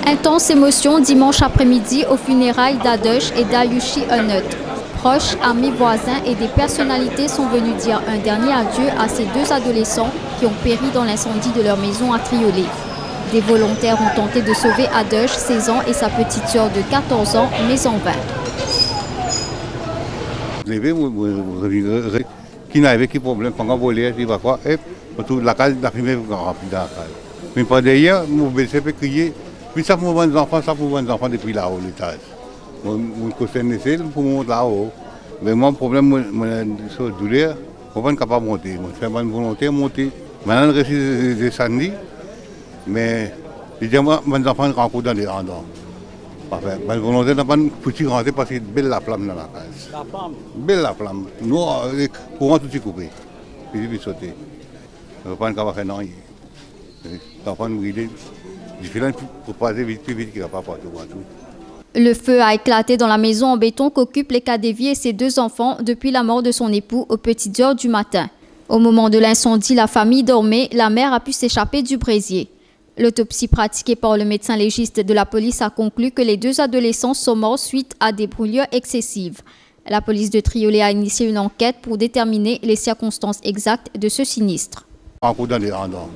Intense émotion dimanche après-midi aux funérailles d'Adosh et d'Ayushi Unut. Proches, amis, voisins et des personnalités sont venus dire un dernier adieu à ces deux adolescents qui ont péri dans l'incendie de leur maison à Triolet. Des volontaires ont tenté de sauver Adosh, 16 ans, et sa petite sœur de 14 ans, mais en vain. Qui n'avait pas de problème, quand on volait, il va quoi, et la case d'arriver rapide à la case. Mais pas d'ailleurs, mon bébé peut crier, puis ça pour les enfants, depuis là-haut, l'étage. Mon cousin essaie pour monter là-haut. Mais mon problème, mon douleur, on n'est pas capable de monter. Je fais bonne volonté de monter. Maintenant, je suis descendu, mais je dis, mes enfants rentrent dans les rendants. Parfait. Ma volonté n'a pas pu rentrer parce qu'il y a belle la flamme dans la case. La flamme? Belle la flamme. Nous, le courant tout est coupé. Puis il est sauté. Je ne peux pas faire non. L'enfant nous guide. Je fais pour passer vite, plus vite qu'il n'y a pas partout. Le feu a éclaté dans la maison en béton qu'occupent les Kadevi et ses deux enfants depuis la mort de son époux aux petites heures du matin. Au moment de l'incendie, la famille dormait. La mère a pu s'échapper du brésier. L'autopsie pratiquée par le médecin légiste de la police a conclu que les deux adolescents sont morts suite à des brûlures excessives. La police de Triolet a initié une enquête pour déterminer les circonstances exactes de ce sinistre. En cours dans les rendants.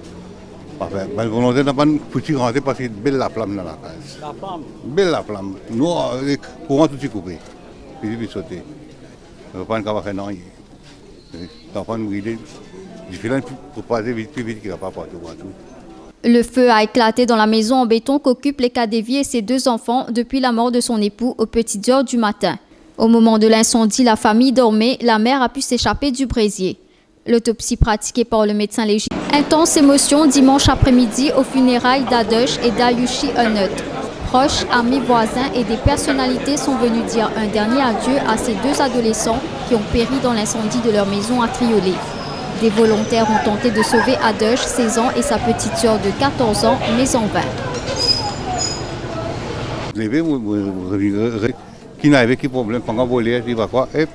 Parfait. Ma volonté n'a pas pu rentrer parce qu'il y a belle la flamme dans la case. La flamme? Belle la flamme. Nous, le courant tout est coupé. Puis il est sauté. Je ne peux pas faire non. L'enfant nous guide. Je fais pour passer vite, plus vite qu'il n'y a pas partout. Le feu a éclaté dans la maison en béton qu'occupent les Kadevi et ses deux enfants depuis la mort de son époux aux petites heures du matin. Au moment de l'incendie, la famille dormait. La mère a pu s'échapper du brésier. L'autopsie pratiquée par le médecin légiste. Intense émotion dimanche après-midi aux funérailles d'Adosh et d'Ayushi Unut. Proches, amis, voisins et des personnalités sont venus dire un dernier adieu à ces deux adolescents qui ont péri dans l'incendie de leur maison à Triolet. Des volontaires ont tenté de sauver Adosh, 16 ans, et sa petite sœur de 14 ans, mais en vain. Qui n'avait pas de problème, quand on volait, il va quoi, et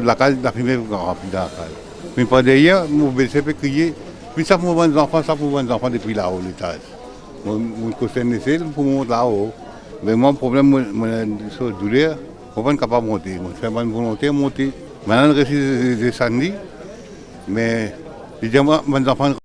la case d'arriver rapide à la case. Mais pas d'ailleurs, mon bébé peut crier, puis ça pour les enfants, depuis là-haut, l'étage. Mon cousin essaie pour monter là-haut. Mais mon problème, mon douleur, on n'est pas capable de monter. Je fais bonne volonté de monter. Maintenant, je suis descendu, mais je dis, mes enfants